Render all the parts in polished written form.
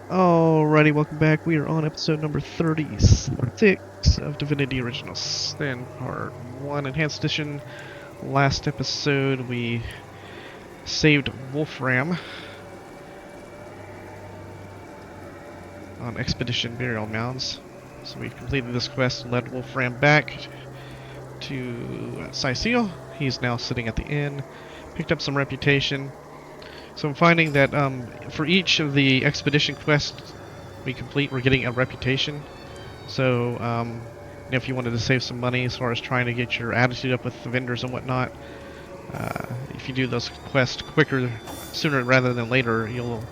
Alrighty, welcome back. We are on episode number 36 of Divinity Original Sin, Part 1 Enhanced Edition. Last episode we saved Wolfram on Expedition Burial Mounds. So we completed this quest and led Wolfram back to Sicil. He's now sitting at the inn, picked up some reputation. So I'm finding that for each of the expedition quests we complete, we're getting a reputation. So if you wanted to save some money as far as trying to get your attitude up with the vendors and whatnot, if you do those quests quicker, sooner rather than later, you'll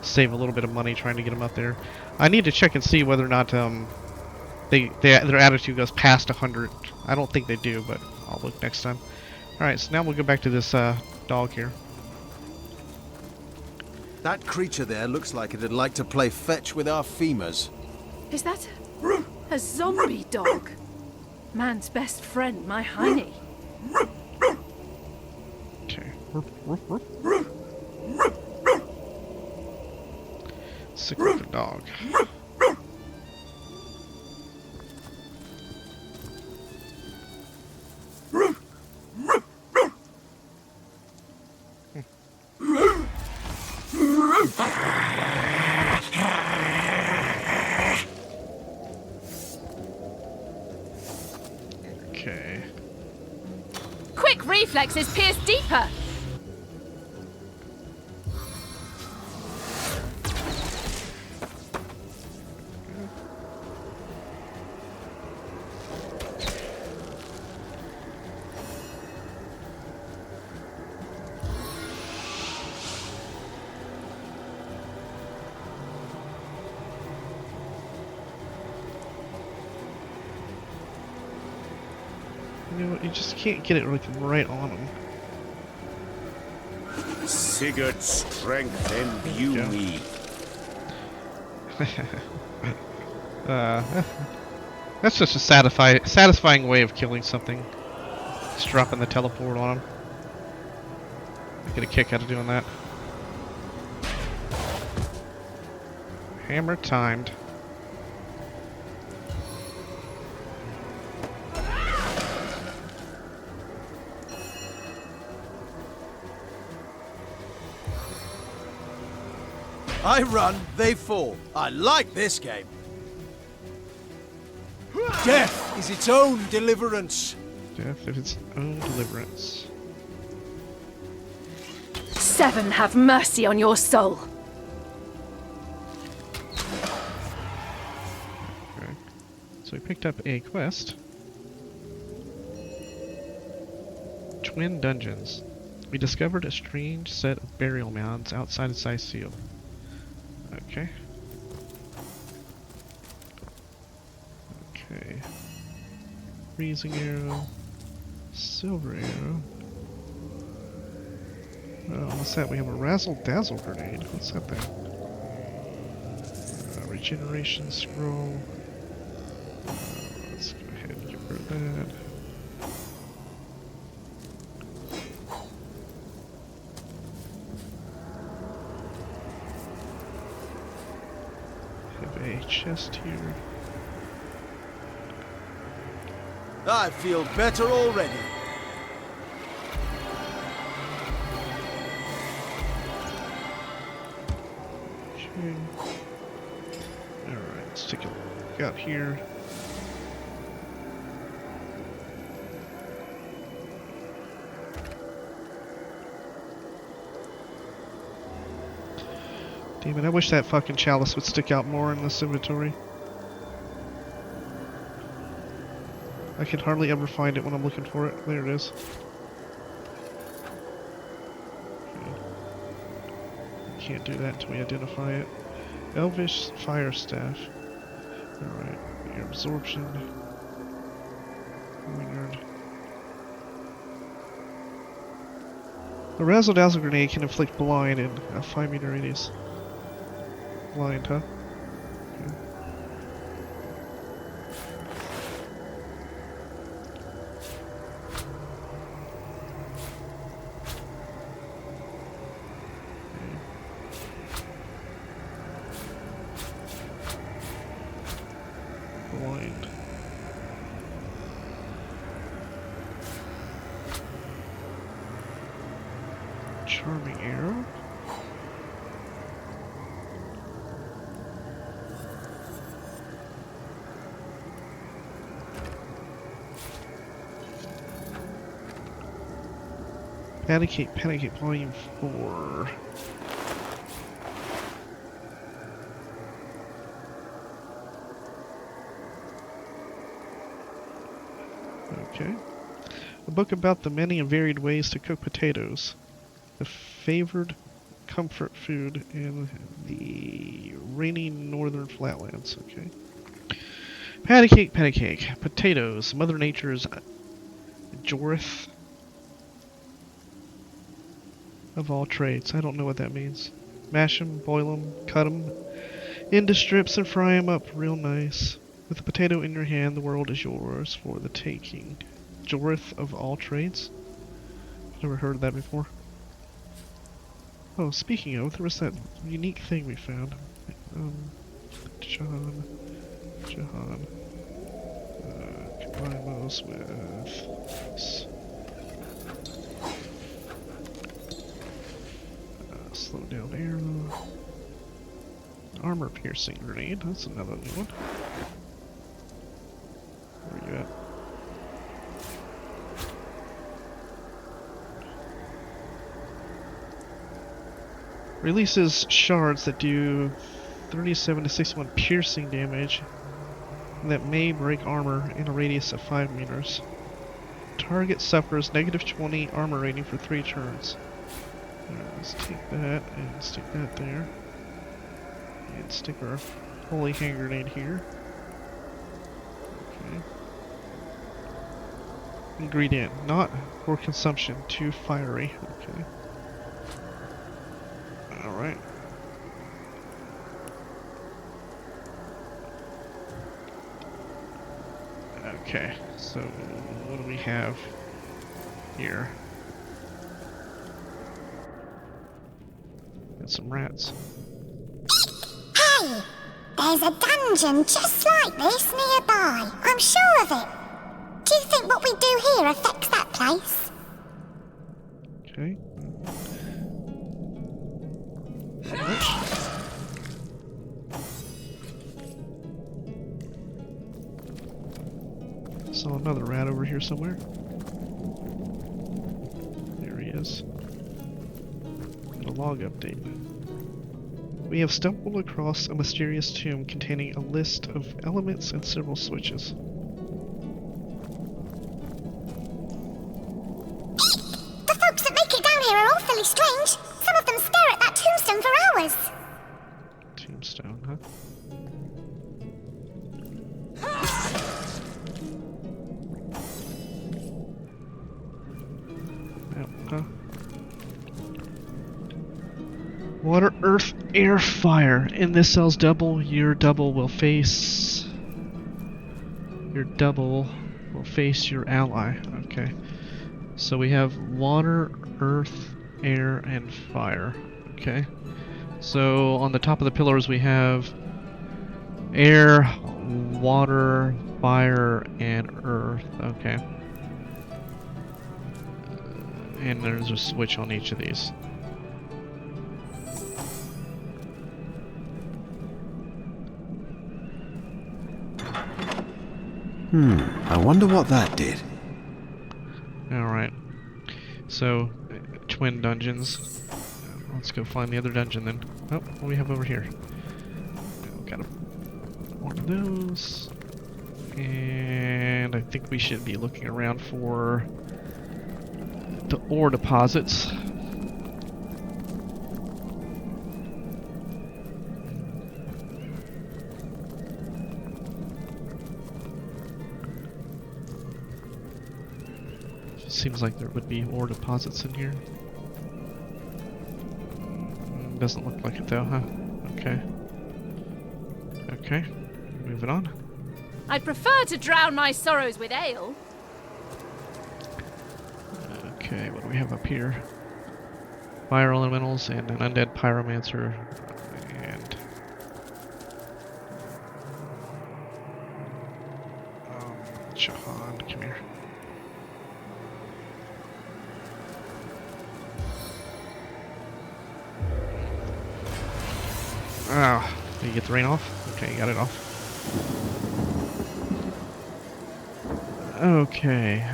save a little bit of money trying to get them up there. I need to check and see whether or not their attitude goes past 100. I don't think they do, but I'll look next time. Alright, so now we'll go back to this dog here. That creature there looks like it'd like to play fetch with our femurs. Is that a zombie dog? Man's best friend, my hiney. Okay. Sick with the dog. Okay. Quick reflexes pierce deeper. You know what? You just can't get it right on them. Sigurd strength imbue me. That's just a satisfying way of killing something. Just dropping the teleport on them. I get a kick out of doing that. Hammer timed. I run, they fall. I like this game. Death is its own deliverance. Death of its own deliverance. 7 have mercy on your soul. Okay. So we picked up a quest. Twin Dungeons. We discovered a strange set of burial mounds outside of Sicil. Okay. Okay. Freezing arrow. Silver arrow. Oh, what's that? We have a razzle-dazzle grenade. What's that thing? Regeneration scroll. Let's go ahead and get rid of that. A chest here. I feel better already. Okay. Alright, let's take a look out here. Damn it, I wish that fucking chalice would stick out more in this inventory. I can hardly ever find it when I'm looking for it. There it is. Okay. Can't do that until we identify it. Elvish Fire Staff. Alright, your absorption. Weird. The Razzle Dazzle grenade can inflict blind in a 5-meter radius. Blind, huh? Okay. point. Charming arrow. Patty Cake Volume 4. Okay. A book about the many and varied ways to cook potatoes. The favored comfort food in the rainy northern flatlands. Okay. Patty cake. Potatoes. Mother Nature's Jorith of all trades. I don't know what that means. Mash 'em, boil 'em, cut 'em into strips and fry 'em up real nice. With a potato in your hand, the world is yours for the taking. Jorith of all trades? Never heard of that before. Oh, speaking of, there was that unique thing we found. Jahan. Combine those with this. Slow down arrow. Armor piercing grenade. That's another new one. Where are you at? Releases shards that do 37 to 61 piercing damage that may break armor in a radius of 5 meters. Target suffers negative 20 armor rating for 3 turns. Alright, let's take that and stick that there. And stick our holy hand grenade here. Okay. Ingredient, not for consumption, too fiery. Okay. Alright. Okay, so what do we have here? Got some rats. Hey! There's a dungeon just like this nearby. I'm sure of it. Do you think what we do here affects that place? Okay. Saw another rat over here somewhere. There he is. And a log update. We have stumbled across a mysterious tomb containing a list of elements and several switches. The folks that make it down here are awfully strange. Some of them stare at that tombstone for hours. Tombstone, huh? Huh? Water, earth, air, fire. In this cell's double, your double will face your ally. Okay. So we have water, earth, air, and fire. Okay. So on the top of the pillars we have air, water, fire, and earth. Okay. And there's a switch on each of these. I wonder what that did. Alright. So, twin dungeons. Let's go find the other dungeon then. Oh, what do we have over here? Got one of those. And I think we should be looking around for the ore deposits. Seems like there would be ore deposits in here. Doesn't look like it though, huh? Okay. Okay, moving on. I'd prefer to drown my sorrows with ale. Okay, what do we have up here? Fire elementals and an undead pyromancer and Shahan, come here. Ah, did you get the rain off? Okay, you got it off. Okay,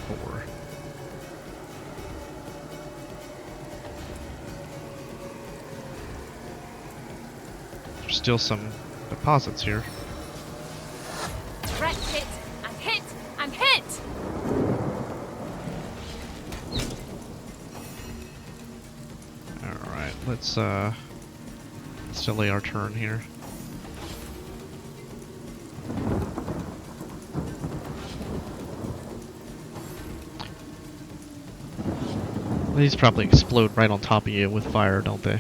Four. There's still some deposits here. Direct hit and hit and hit! Alright, let's delay our turn here. These probably explode right on top of you with fire, don't they?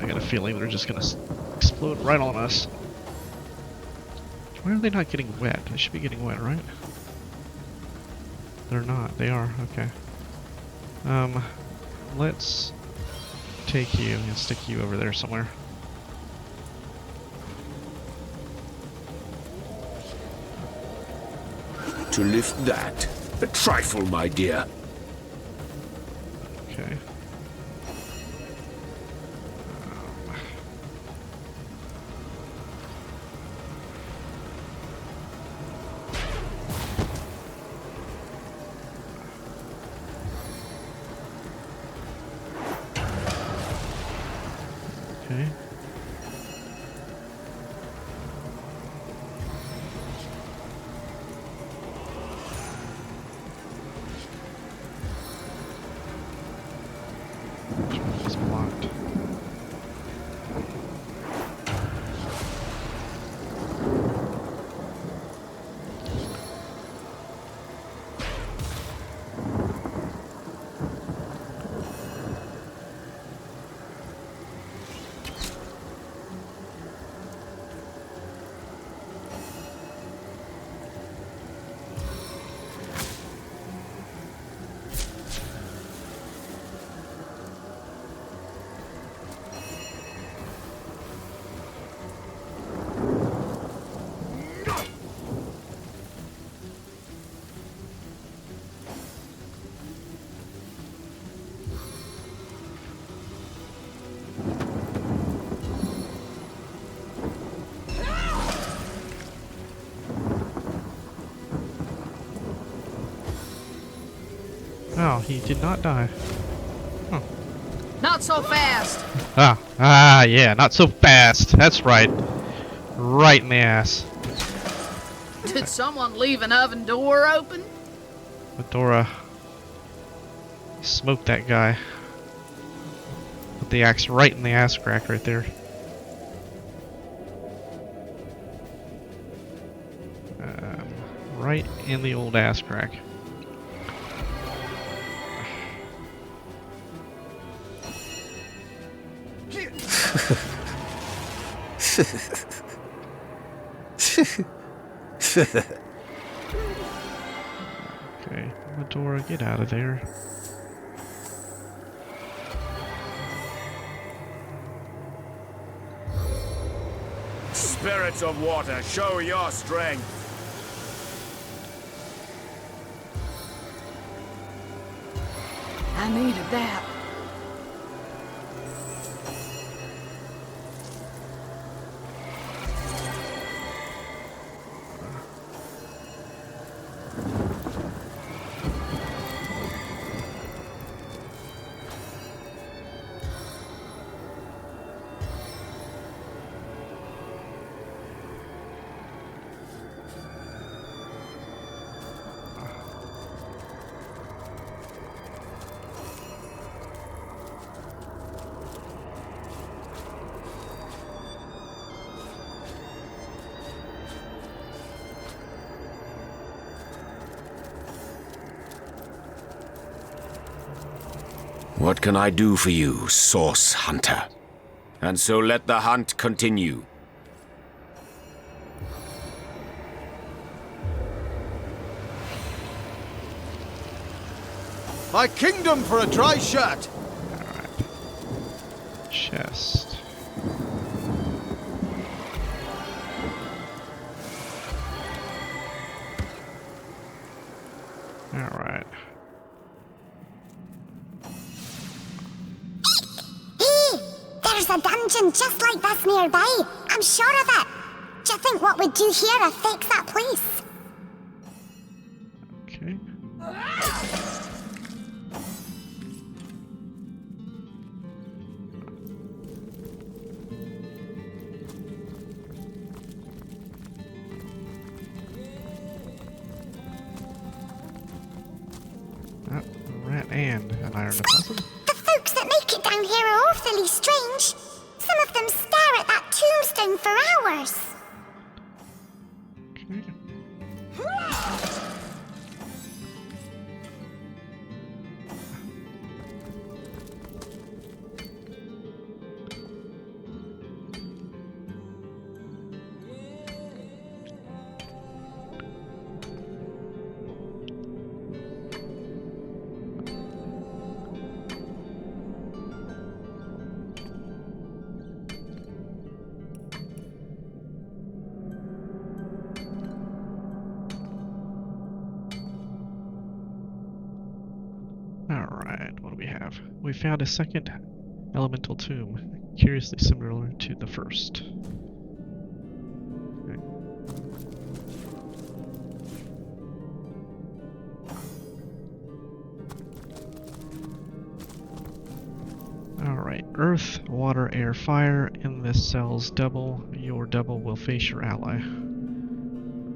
I got a feeling they're just gonna explode right on us. Why are they not getting wet? They should be getting wet, right? They're not. They are. Okay. Let's take you and stick you over there somewhere. To lift that? A trifle, my dear. Okay. Okay. It's blocked. Oh, he did not die. Huh. Not so fast! Yeah, not so fast. That's right. Right in the ass. Did someone leave an oven door open? Medora smoked that guy. Put the axe right in the ass crack right there. Right in the old ass crack. Okay, Medora, get out of there. Spirits of water, show your strength. I needed that. What can I do for you, Source Hunter? And so let the hunt continue. My kingdom for a dry shirt! Alright. Chest. Alright. Hey, there's a dungeon just like this nearby. I'm sure of it. Do you think what we do here affects that place? Okay. Ah, a rat and an iron deposit. The folks that make it down here are awfully strange. Some of them stare at that tombstone for hours. Okay. Alright, what do we have? We found a second elemental tomb, curiously similar to the first. Okay. Alright, earth, water, air, fire. In this cell's double, your double will face your ally.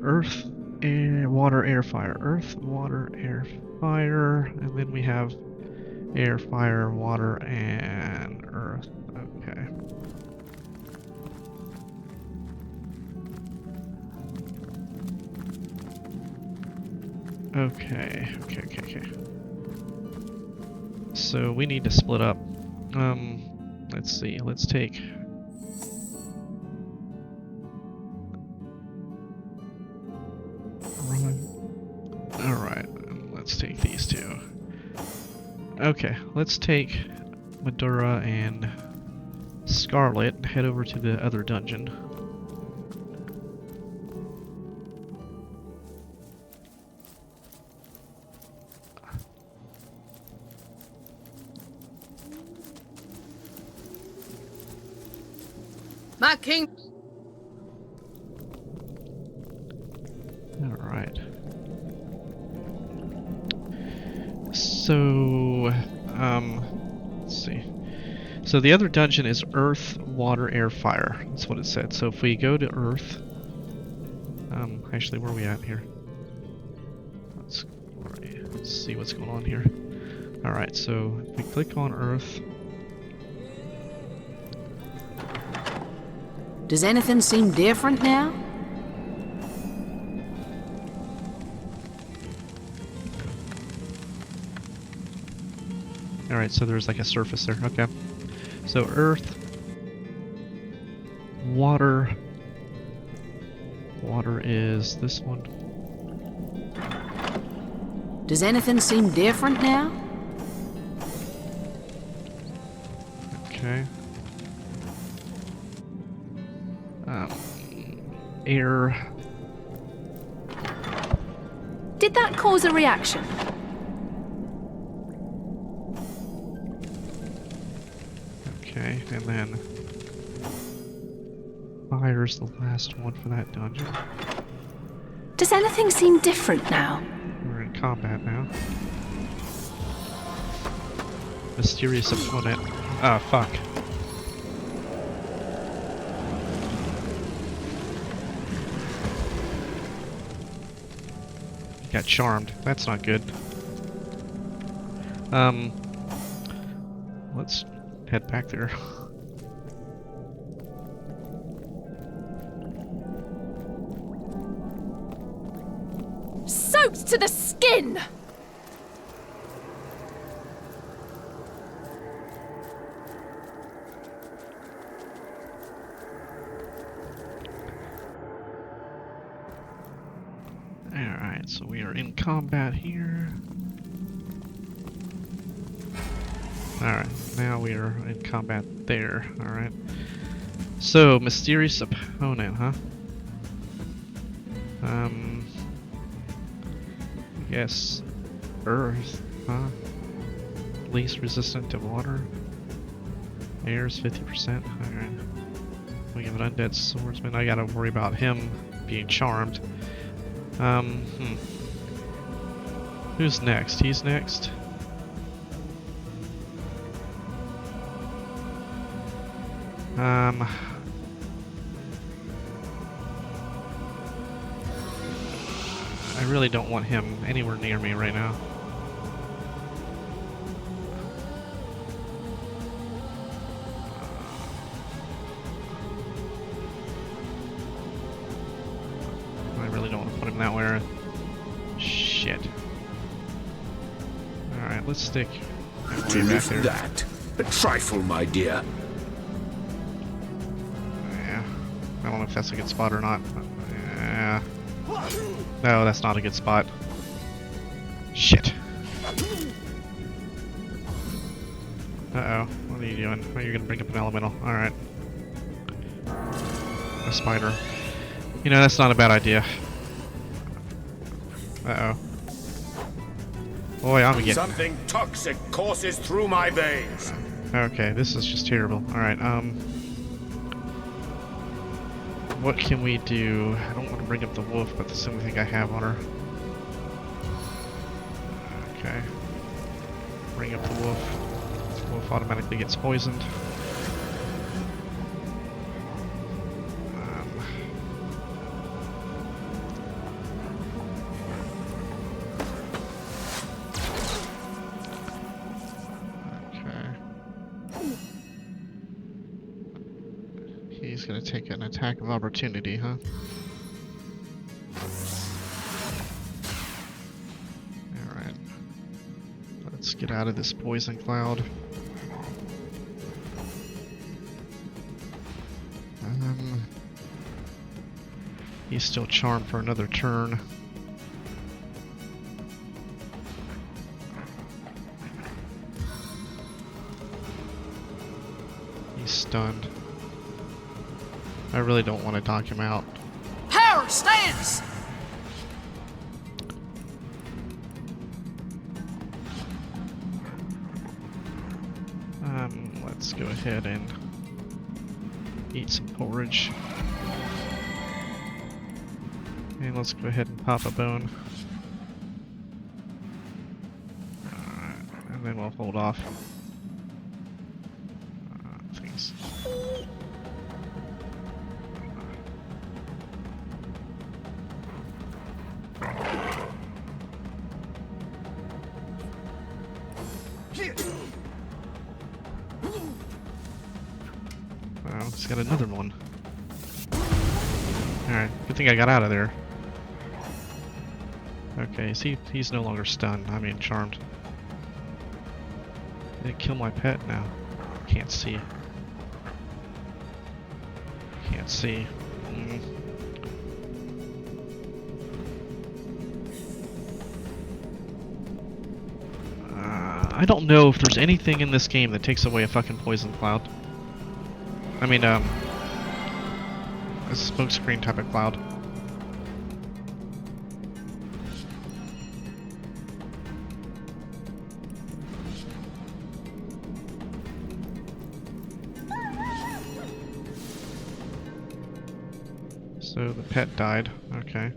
Earth, air, water, air, fire. Earth, water, air, fire. And then we have air, fire, water, and earth. Okay. Okay. So we need to split up. Let's see. Let's take. Alright, let's take these two. Okay, let's take Madura and Scarlet and head over to the other dungeon. My king. Alright. So, let's see. So the other dungeon is Earth, Water, Air, Fire. That's what it said. So if we go to Earth, actually, where are we at here? Let's see what's going on here. Alright, so if we click on Earth. Does anything seem different now? Alright, so there's like a surface there. Okay. So Earth, Water. Water is this one. Does anything seem different now? Okay. Air. Did that cause a reaction? Okay, and then fire's the last one for that dungeon. Does anything seem different now? We're in combat now. Mysterious opponent. Ah, fuck. Got charmed. That's not good. Let's head back there. Soaked to the skin! Alright, so we are in combat here. Alright, now we are in combat there. Alright. So, mysterious opponent, huh? I guess Earth, huh? Least resistant to water. Air's 50%. Alright. We have an undead swordsman. I gotta worry about him being charmed. Who's next? He's next. I really don't want him anywhere near me right now. I really don't want to put him that way. Shit. Alright, let's stick him way back there. That? A trifle, my dear. Yeah. I don't know if that's a good spot or not. Yeah. No, that's not a good spot. Shit. Uh-oh. What are you doing? Oh, you're gonna bring up an elemental. Alright. A spider. You know, that's not a bad idea. Uh-oh. Boy, I'm getting... Something toxic courses through my veins. Okay, this is just terrible. Alright, what can we do? I don't want to bring up the wolf, but that's the only thing I have on her. Okay. Bring up the wolf. The wolf automatically gets poisoned. He's gonna take an attack of opportunity, huh? Alright. Let's get out of this poison cloud. He's still charmed for another turn. He's stunned. I really don't want to knock him out. Power stance! Let's go ahead and eat some porridge. And let's go ahead and pop a bone. And then we'll hold off. Things. Wow, he's got another one. Alright, good thing I got out of there. Okay, he's no longer stunned, I mean charmed. Did it kill my pet now? Can't see. Can't see. I don't know if there's anything in this game that takes away a fucking poison cloud. I mean, a smokescreen type of cloud. So the pet died. Okay.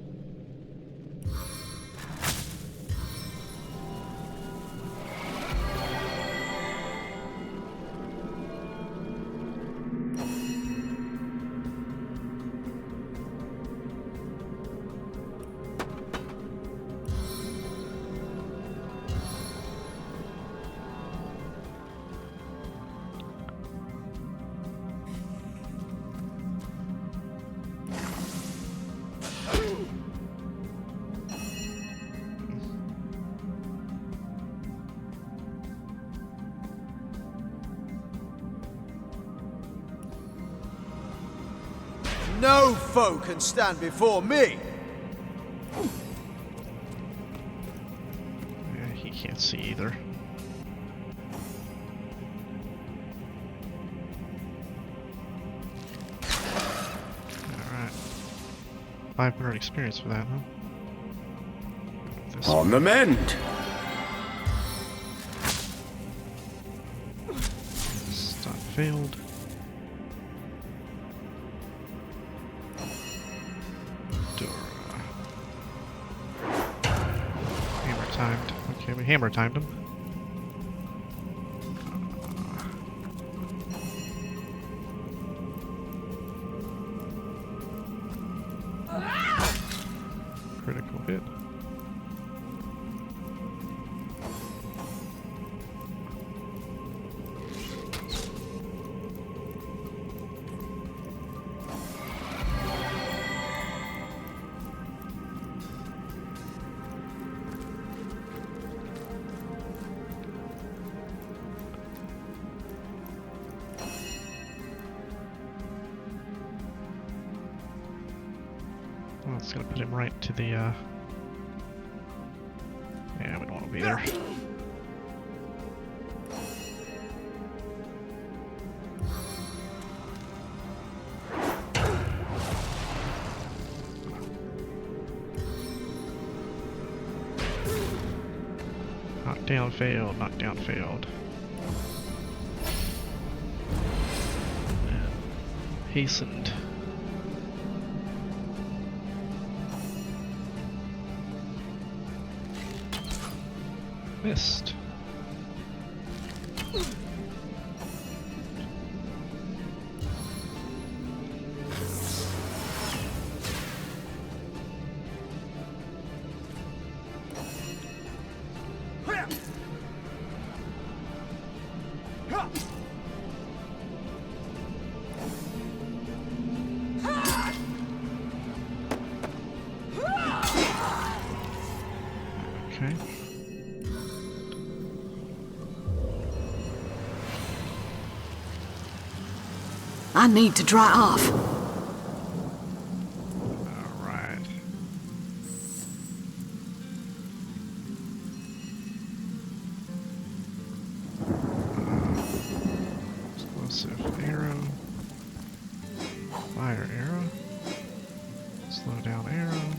No foe can stand before me! Yeah, he can't see either. 500 experience for that, huh? This On the mend! stun failed. Hammer timed. Okay, we hammer timed him. Critical hit. Oh, it's gonna put him right to the, yeah, we don't want to be there. Knockdown failed, knockdown failed. And hastened. Missed. Okay. I need to dry off. Alright. Explosive arrow. Fire arrow. Slow down arrow.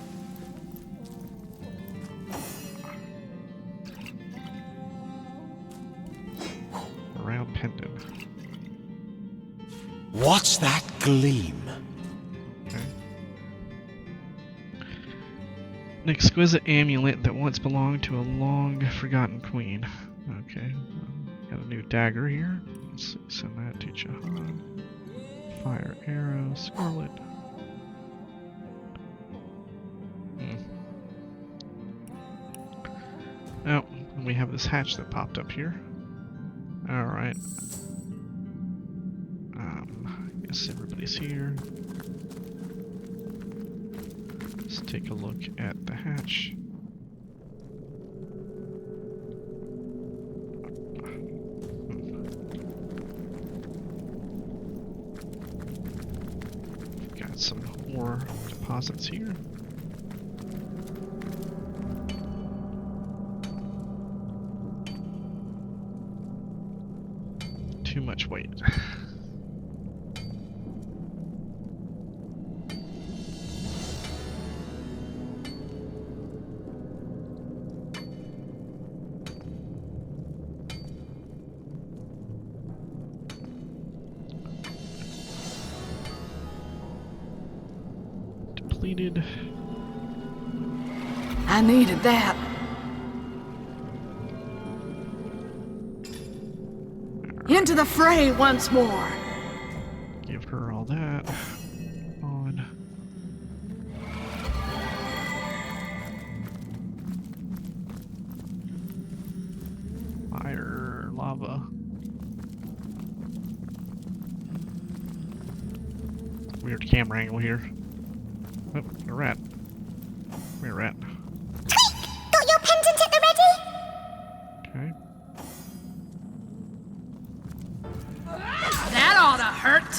Around pendant. What's that gleam? Okay. An exquisite amulet that once belonged to a long-forgotten queen. Okay. Got a new dagger here. Let's send that to Jahan. Fire arrow, scarlet. Oh, and we have this hatch that popped up here. Alright. Guess everybody's here. Let's take a look at the hatch. Got some more deposits here. Too much weight. Depleted. I needed that. Into the fray once more. Give her all that. On. Fire, lava. Weird camera angle here. Oh, a rat. Come here, rat. Got your pendant at the ready? Okay. That ought to hurt.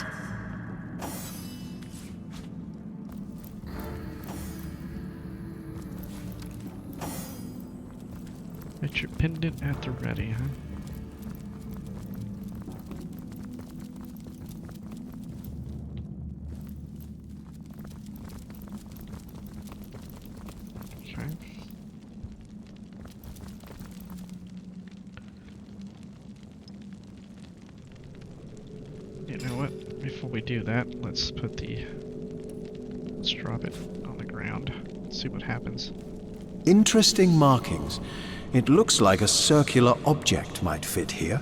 Get your pendant at the ready, huh? Okay. You know what? Before we do that, let's drop it on the ground. See what happens. Interesting markings. It looks like a circular object might fit here.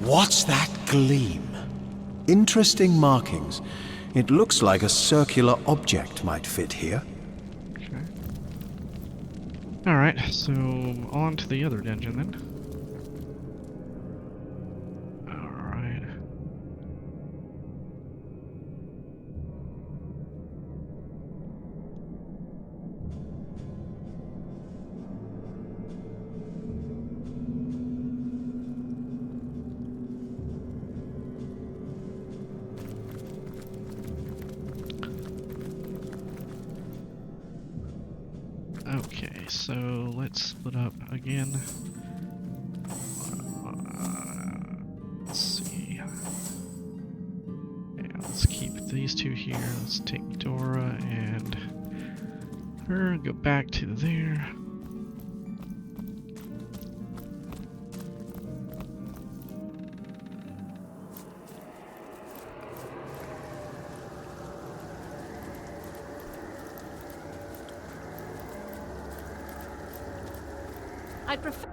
What's that gleam? Interesting markings. It looks like a circular object might fit here. Okay. Alright, so on to the other dungeon then. Alright. Okay, so let's split up again. Let's see. Yeah, let's keep these two here. Let's take Dora and her and go back to there. I'd prefer.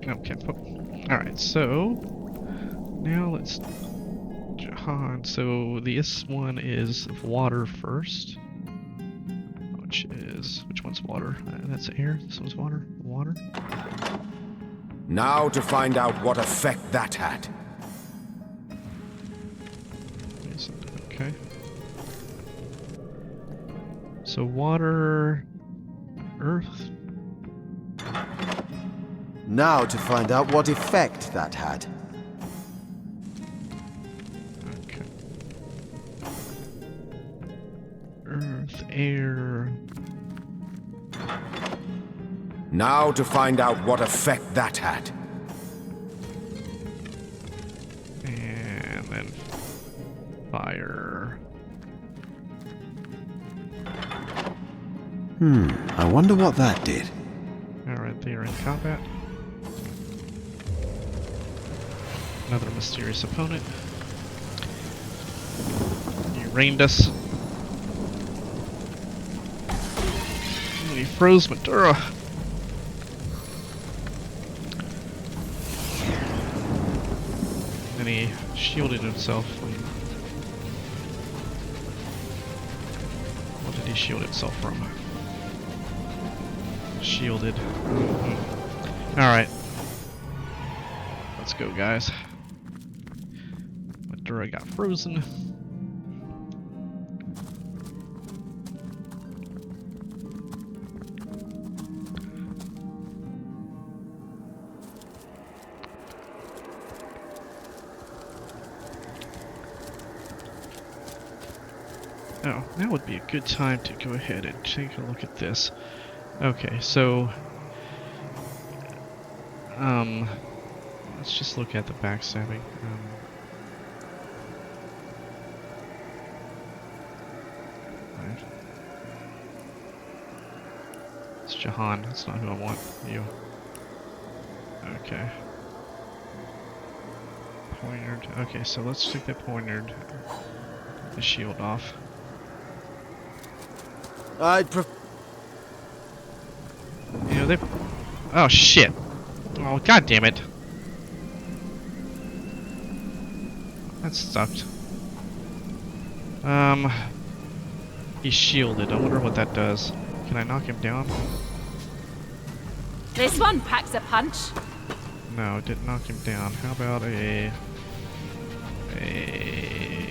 Okay. Alright, so now let's Jahan. So this one is water first. Which one's water? That's air. This one's water. Water. Now to find out what effect that had. Okay. So water, earth. Now to find out what effect that had. Okay. Earth, air. Now to find out what effect that had. And then fire. I wonder what that did. Alright, they are in combat. Another mysterious opponent. You rained us. And he froze Madura. And he shielded himself from... What did he shield himself from? Shielded. Alright. Let's go, guys. Madura got frozen. Oh, now would be a good time to go ahead and take a look at this. Okay, so let's just look at the backstabbing. Right. It's Jahan. That's not who I want. You. Okay. Poignard. Okay, so let's take that poignard. The shield off. I'd prefer. You know, they... Oh, shit. Oh, god damn it. That sucked. He's shielded. I wonder what that does. Can I knock him down? This one packs a punch. No, it didn't knock him down. How about a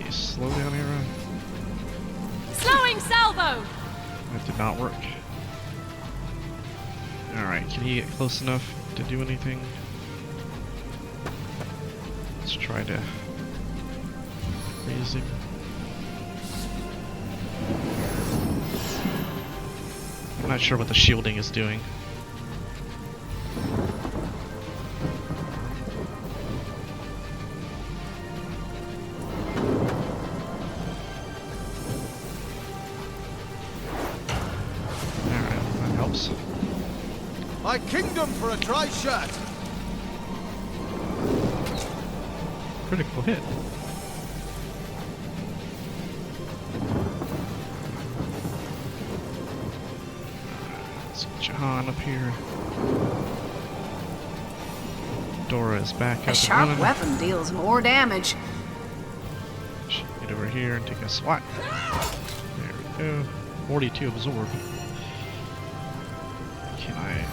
slow down arrow? Slowing salvo. That did not work. Alright, can he get close enough to do anything? Let's try to freeze him. I'm not sure what the shielding is doing. My kingdom for a dry shirt! Critical hit. Let's get Jahan up here. Dora is back up A and sharp running. weapon deals more damage. Should get over here and take a swat. There we go. 42 absorb. Can I?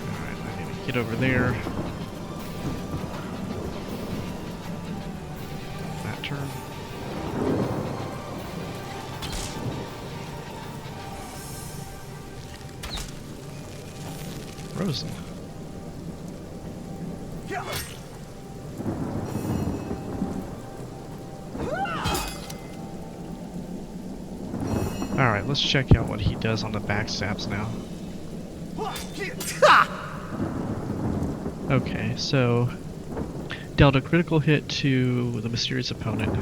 Alright, I need to get over there. That turn. Frozen. Alright, let's check out what he does on the backstabs now. Okay, so dealt a critical hit to the mysterious opponent.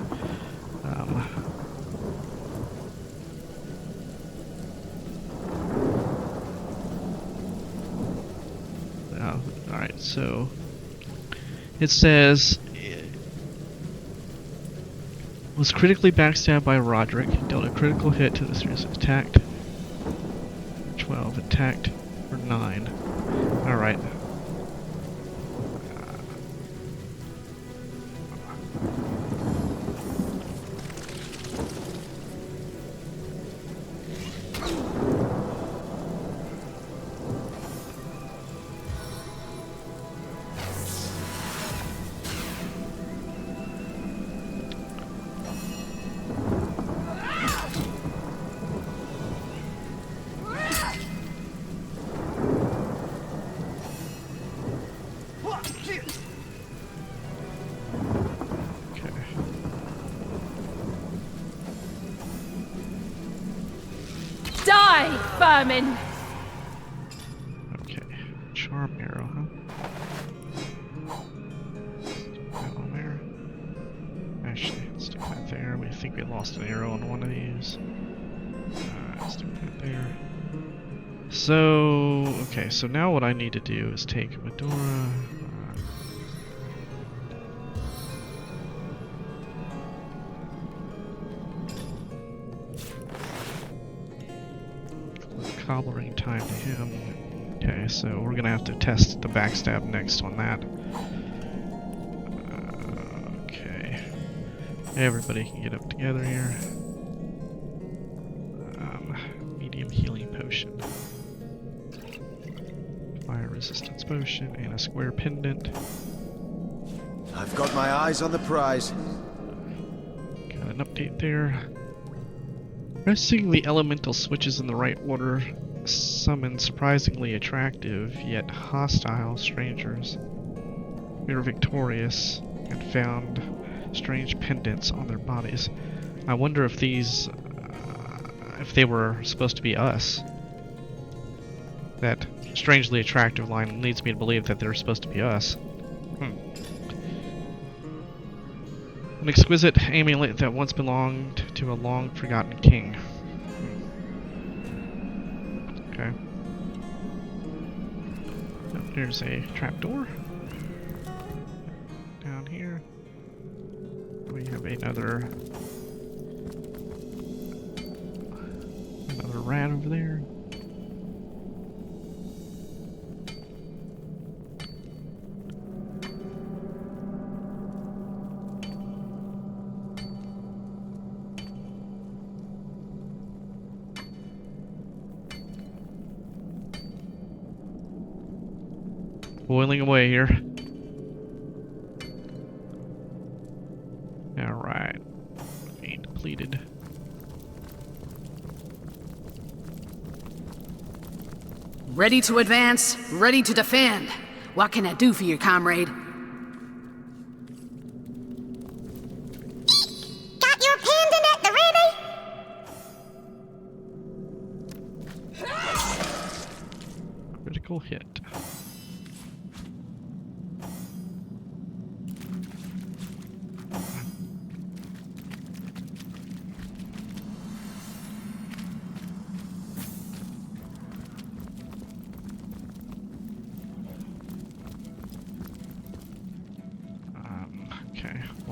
Alright, so it says was critically backstabbed by Roderick, dealt a critical hit to the mysterious attacked. 12 attacked for 9. Alright. Die, vermin! Okay. Charm arrow, huh? Stick that on there. Actually, stick that there. We think we lost an arrow on one of these. Stick that there. So, okay, so now what I need to do is take Medora. Cobbling time to him. Okay, so we're gonna have to test the backstab next on that. Okay. Everybody can get up together here. Medium healing potion. Fire resistance potion and a square pendant. I've got my eyes on the prize. Got an update there. Pressing the elemental switches in the right order summon surprisingly attractive yet hostile strangers. We were victorious and found strange pendants on their bodies. I wonder if these, if they were supposed to be us. That strangely attractive line leads me to believe that they're supposed to be us. An exquisite amulet that once belonged to a long-forgotten king. Okay. Oh, here's a trapdoor. Down here. We have another rat over there. Boiling away here. Alright. Vein depleted. Ready to advance, ready to defend. What can I do for you, comrade? Got your pendant at the ready? Critical hit.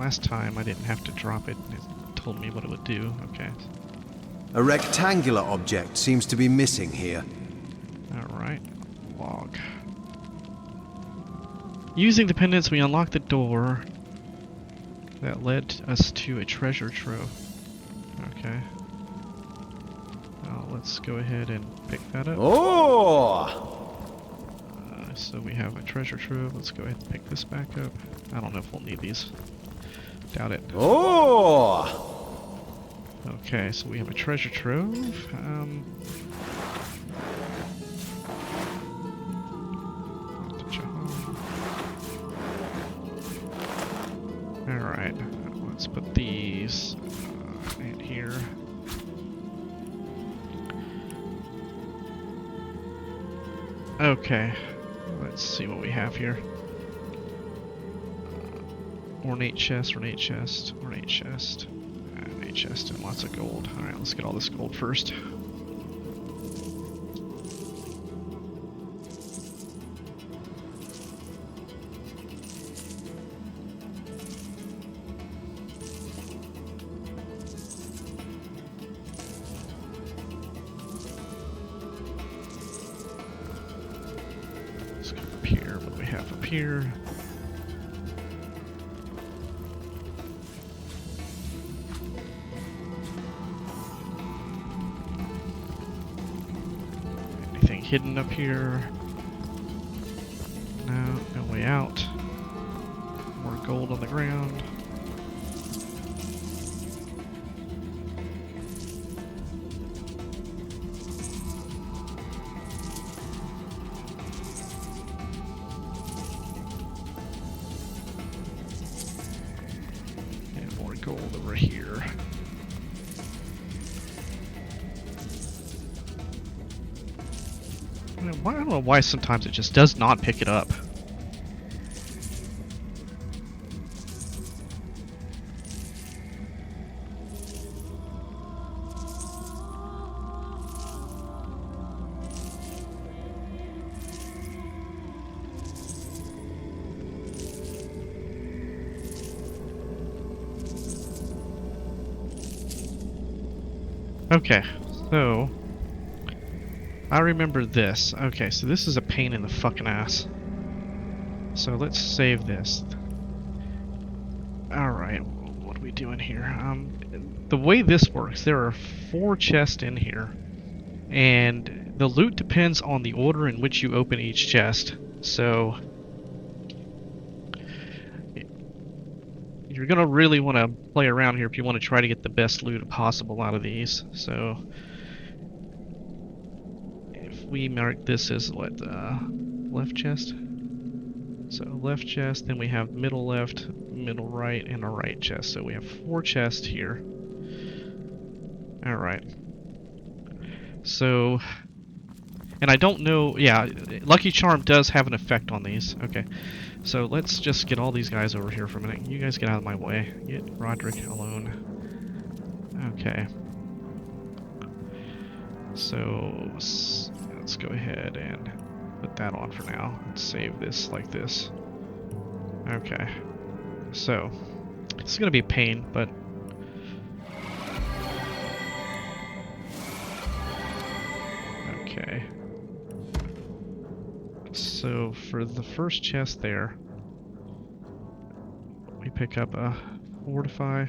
Last time I didn't have to drop it. It told me what it would do. Okay. A rectangular object seems to be missing here. Alright. Log. Using the pendants, we unlocked the door that led us to a treasure trove. Okay. Well, let's go ahead and pick that up. Oh! So we have a treasure trove. Let's go ahead and pick this back up. I don't know if we'll need these. Doubt it. Oh! Okay, so we have a treasure trove. Alright, let's put these in here. Okay, let's see what we have here. Ornate chest, ornate chest, ornate chest, ornate chest, and lots of gold. Alright, let's get all this gold first. Let's go up here. What do we have up here? Anything hidden up here? No, no way out. More gold on the ground. And more gold over here. I don't know why sometimes it just does not pick it up. Okay, so I remember this. Okay, so this is a pain in the fucking ass. So let's save this. Alright, what are we doing here? The way this works, there are 4 chests in here. And the loot depends on the order in which you open each chest. So you're gonna really want to play around here if you want to try to get the best loot possible out of these. So if we mark this as what, left chest? So left chest, then we have middle left, middle right, and a right chest. So we have 4 chests here. Alright. So, and I don't know, yeah, Lucky Charm does have an effect on these. Okay. So let's just get all these guys over here for a minute. You guys get out of my way. Get Roderick alone. Okay. So let's go ahead and put that on for now. Let's save this like this. Okay. So this is gonna be a pain, but okay. So for the first chest there, we pick up a fortify.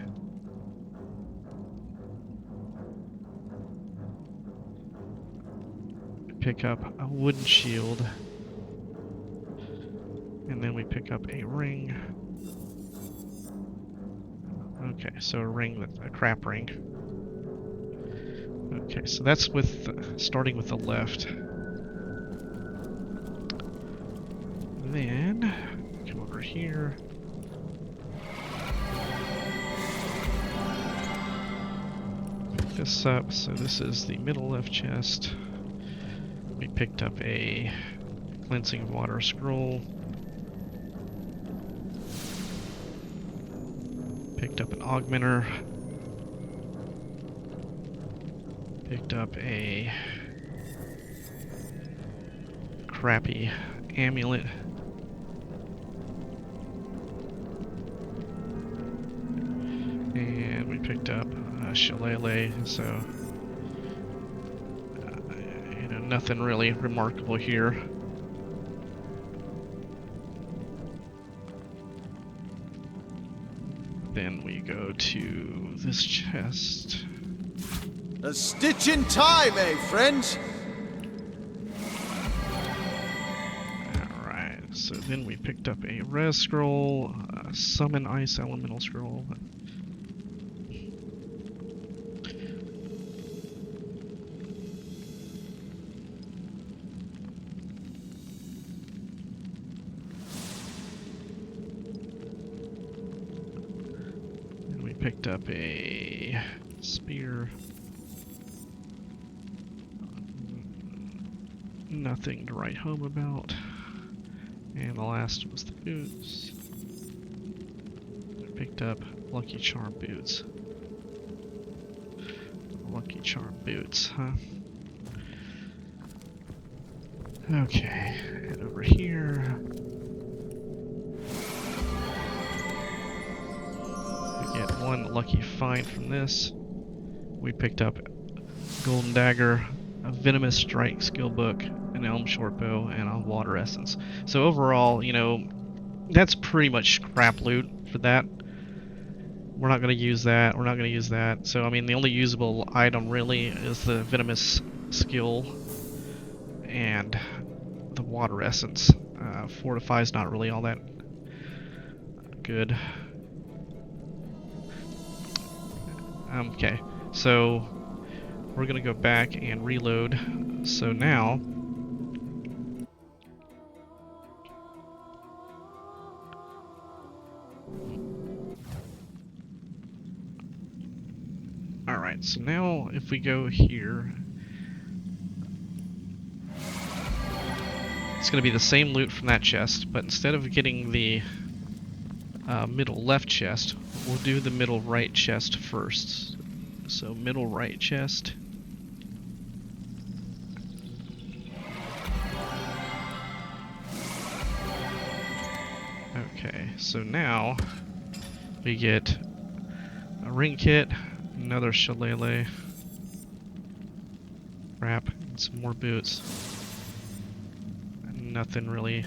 Pick up a wooden shield. And then we pick up a ring. Okay, so a ring, a crap ring. Okay, so that's with starting with the left. Then come over here. Pick this up. So this is the middle left chest. We picked up a cleansing water scroll. Picked up an augmenter. Picked up a crappy amulet. And we picked up shillelagh, so you know, nothing really remarkable here. Then we go to this chest. A stitch in time, eh, friends? Alright, so then we picked up a res scroll, a summon ice elemental scroll. And we picked up a spear. Nothing to write home about. And the last was the boots. I picked up Lucky Charm boots. Lucky Charm boots, huh? Okay, head over here. We get one lucky find from this. We picked up Golden Dagger, a Venomous Strike skill book, an Elm Shortbow, and a Water Essence. So overall, you know, that's pretty much scrap loot for that. We're not going to use that. We're not going to use that. So, I mean, the only usable item really is the Venomous skill and the Water Essence. Fortify's not really all that good. Okay, so we're going to go back and reload. So now alright, so now if we go here, it's going to be the same loot from that chest, but instead of getting the middle left chest, we'll do the middle right chest first. So middle right chest. Okay, so now we get a ring kit, another shillelagh, wrap, and some more boots. Nothing really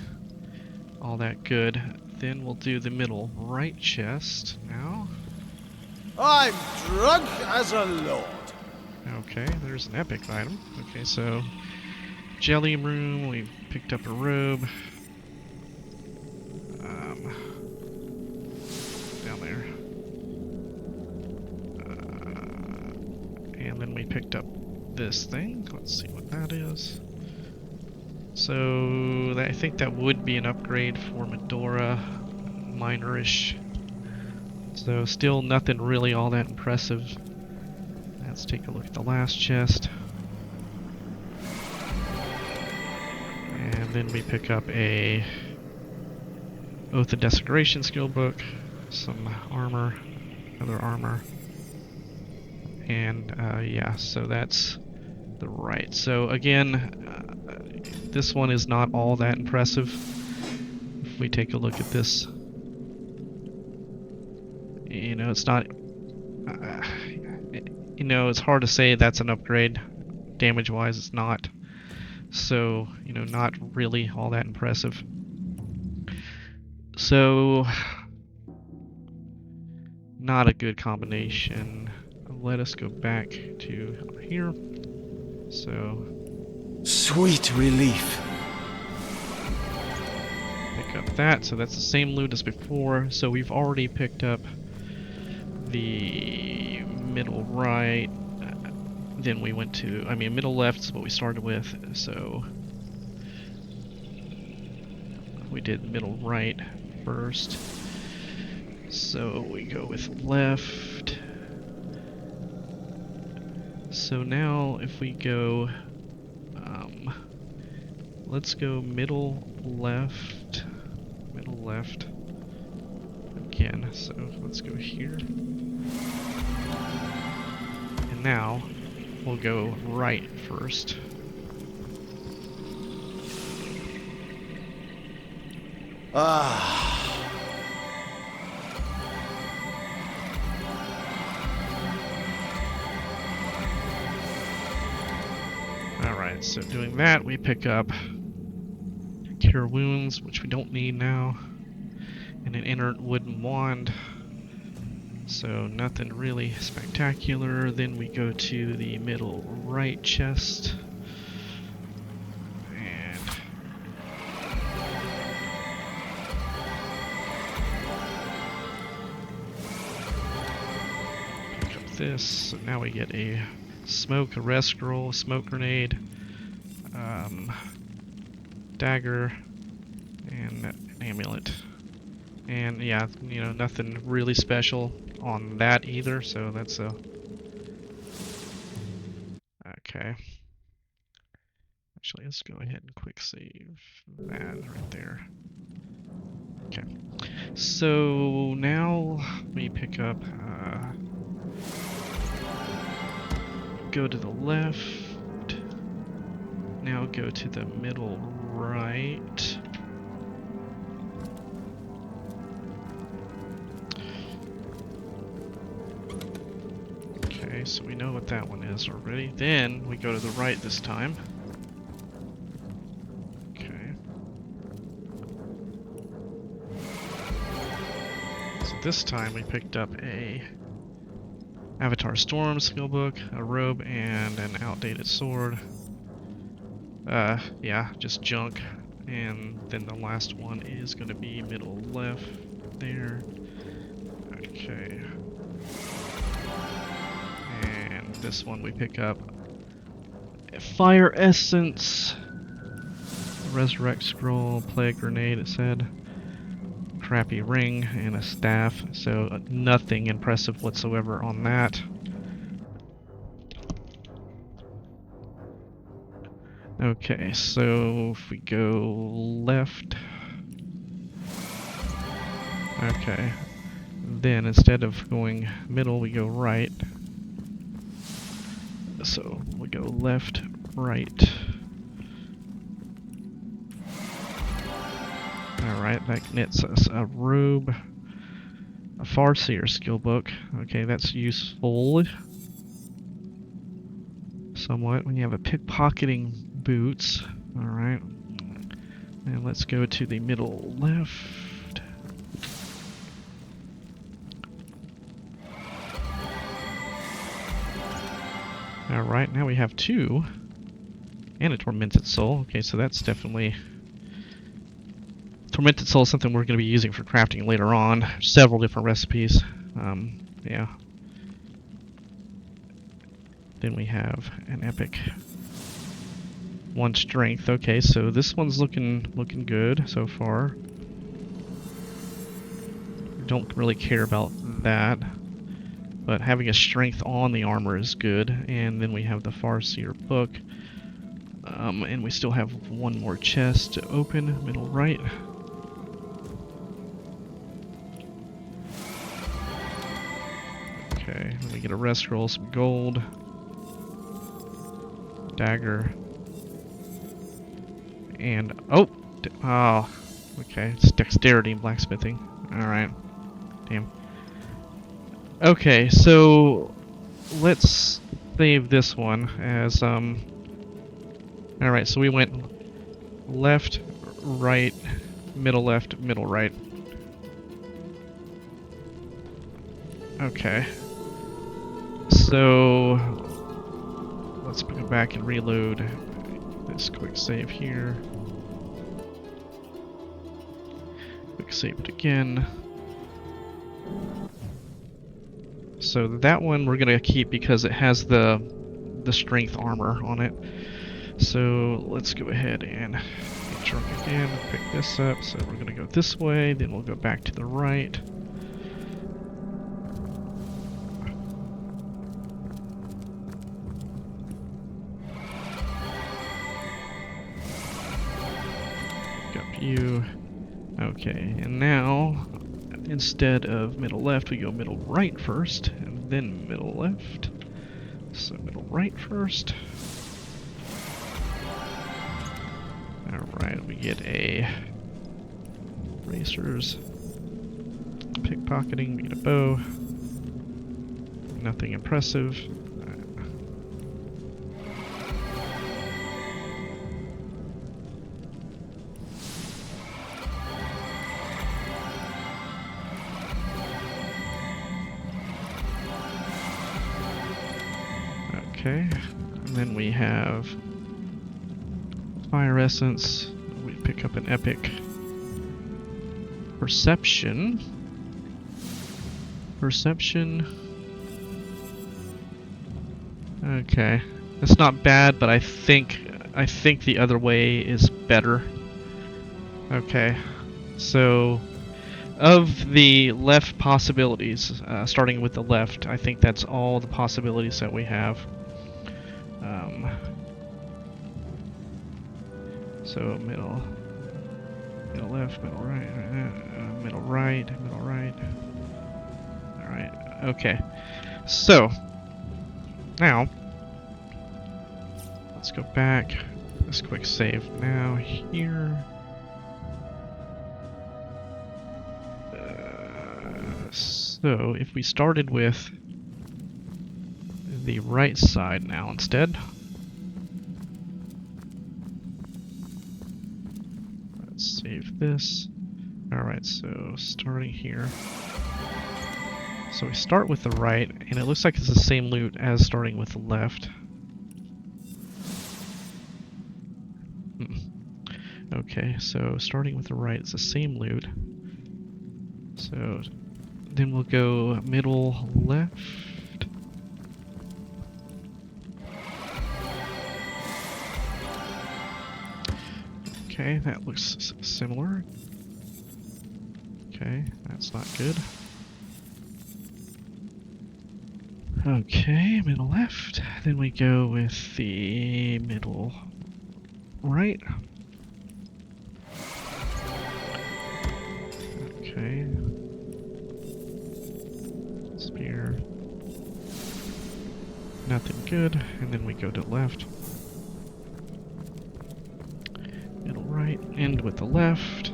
all that good. Then we'll do the middle right chest now. I'm drunk as a lord. Okay, there's an epic item. Okay, so jelly room, we picked up a robe. Down there. And then we picked up this thing. Let's see what that is. So I think that would be an upgrade for Medora, minorish. So still nothing really all that impressive. Let's take a look at the last chest. And then we pick up a Oath of Desecration skill book, some armor, other armor, and yeah, so that's the right. So again, this one is not all that impressive. If we take a look at this, you know, it's not, you know, it's hard to say that's an upgrade. Damage-wise, it's not. So, you know, not really all that impressive. So, not a good combination. Let us go back to here. So, Sweet relief. pick up that. So that's the same loot as before. So we've already picked up the middle right. Then we went to, I mean, middle left is what we started with. So we did middle right first. So we go with left. So now if we go, let's go middle left again. So let's go here. And now we'll go right first. Alright, so doing that, we pick up Cure Wounds, which we don't need now, and an inert wooden wand. So nothing really spectacular. Then we go to the middle right chest. And pick up this. So now we get a smoke, a rest scroll, a smoke grenade, dagger, and an amulet. And yeah, you know, nothing really special on that either, so that's a... Okay. Actually, let's go ahead and quick save that right there. Okay. So now we pick up, go to the left, now go to the middle right. Okay, so we know what that one is already. Then we go to the right this time. Okay. So this time we picked up a Avatar Storm skillbook, a robe, and an outdated sword. Yeah, just junk. And then the last one is going to be middle left there. Okay. And this one we pick up a Fire Essence, Resurrect Scroll, Plague Grenade, it said. Crappy ring, and a staff, so nothing impressive whatsoever on that. Okay, so if we go left, okay, then instead of going middle, we go right. So we go left, right. Alright, that knits us a robe, a Farseer skill book. Okay, that's useful somewhat when you have a pickpocketing boots. Alright, and let's go to the middle left. Alright, now we have two, and a Tormented Soul. Okay, so that's definitely... Tormented Soul is something we're going to be using for crafting later on. Several different recipes. Yeah. Then we have an epic 1 strength. Okay, so this one's looking good so far. Don't really care about that, but having a strength on the armor is good. And then we have the Farseer book, and we still have one more chest to open, middle right. Okay, let me get a rest scroll, some gold, dagger, and oh, okay, it's dexterity and blacksmithing. All right, damn. Okay, so let's save this one as All right, so we went left, right, middle left, middle right. Okay. So let's go back and reload this quick save here. Quick save it again. So that one we're gonna keep because it has the strength armor on it. So let's go ahead and get drunk again, pick this up. So we're gonna go this way, then we'll go back to the right. You. Okay, and now instead of middle left, we go middle right first, and then middle left. So middle right first. Alright, we get a racers, pickpocketing, we get a bow. Nothing impressive. Okay, and then we have Fire Essence. We pick up an Epic. Perception. Perception. Okay, it's not bad, but I think the other way is better. Okay, so of the left possibilities, starting with the left, I think that's all the possibilities that we have. So middle left, middle right, middle right, middle right. All right. Okay. So now let's go back. Let's quick save now here. So if we started with the right side now instead. Let's save this. Alright, so starting here. So we start with the right, and it looks like it's the same loot as starting with the left. Okay, so starting with the right is the same loot. So then we'll go middle left. Okay, that looks similar. Okay, that's not good. Okay, middle left. Then we go with the middle right. Okay. Spear. Nothing good. And then we go to left. Middle right. End with the left.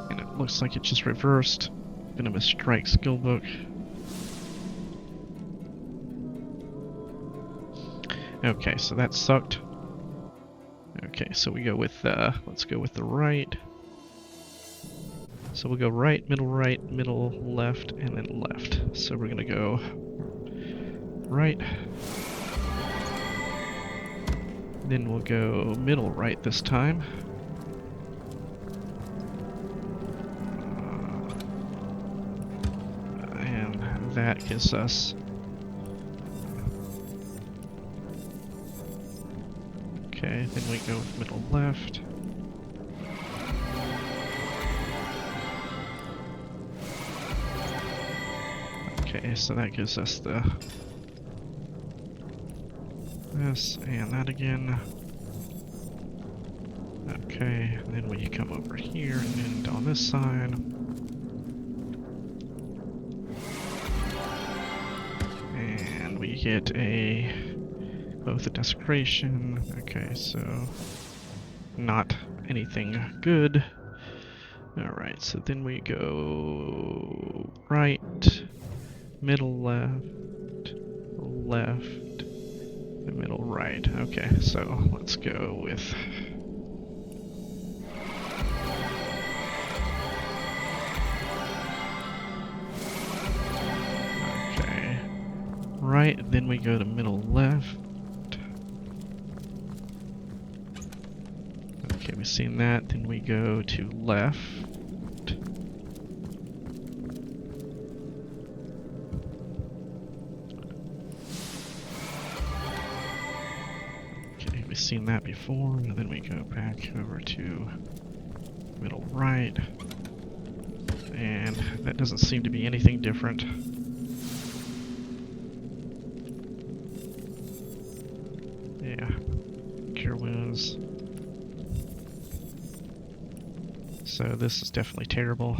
And it looks like it just reversed. Venomous Strike skill book. Okay, so that sucked. Okay, so we go with, let's go with the right. So we'll go right, middle, left, and then left. So we're gonna go right. Then we'll go middle right this time. And that gives us... Okay, then we go with middle left. Okay, so that gives us the this and that again. Okay, and then we come over here and end on this side. And we get both a desecration. Okay, so not anything good. Alright, so then we go right, middle left, left, and middle right. Okay, so let's go with... Okay, right, then we go to middle left. Okay, we've seen that, then we go to left. Seen that before, and then we go back over to middle right, and that doesn't seem to be anything different. Yeah, cure wounds. So this is definitely terrible.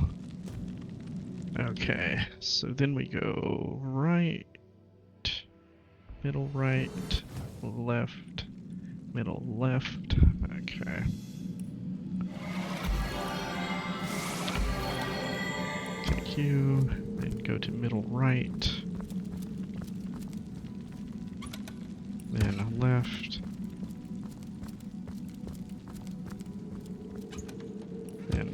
Okay, so then we go right, middle right, left, middle left. Okay. Thank you. Then go to middle right. Then left. Then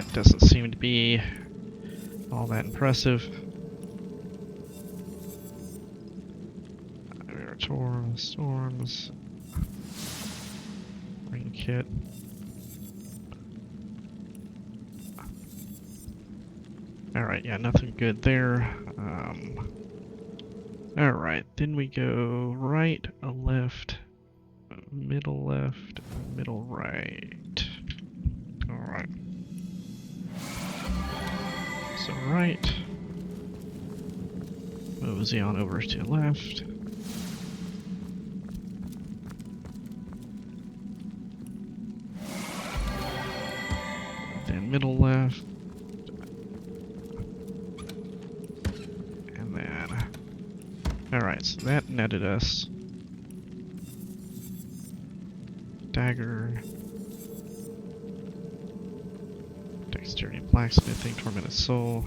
that doesn't seem to be all that impressive. Storms. Rain kit. Alright, yeah, nothing good there. Alright, then we go right, a left, middle right. Alright. So right. Mosey on over to left. Then middle left. And then... Alright, so that netted us. Dagger. Dexterity, blacksmithing, tormented soul.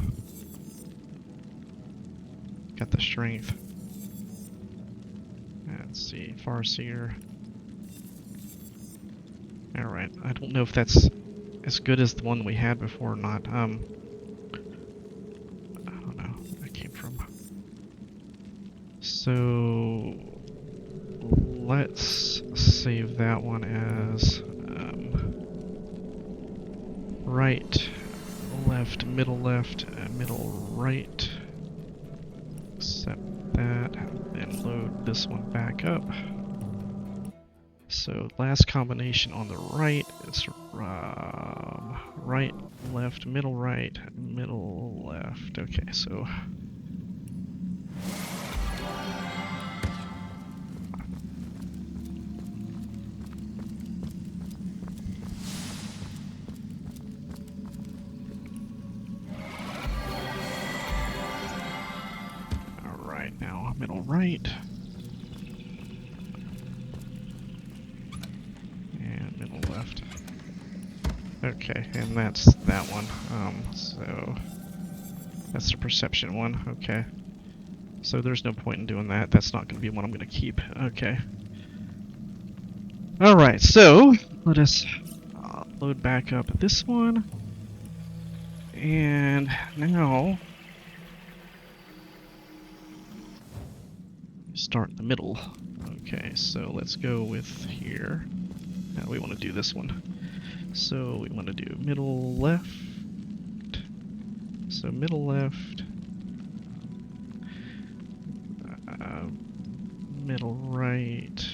Got the strength. Let's see, Farseer. Alright, I don't know if that's as good as the one we had before or not. I don't know where that came from. So let's save that one as right, left, middle right. Accept that, and load this one back up. So last combination on the right is right, left, middle right, middle left. Okay, so alright, now middle right. Okay, and that's that one. So that's the perception one. Okay. So there's no point in doing that. That's not going to be one I'm going to keep. Okay. Alright, so let us load back up this one. And now start in the middle. Okay, so let's go with here. Now we want to do this one. So we want to do middle left. So middle left. Middle right.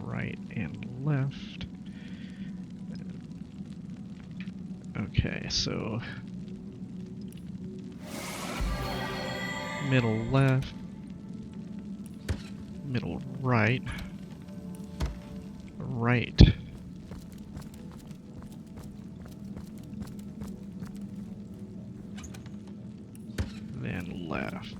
Right and left. Okay, so middle left. Middle right. Right. Then left.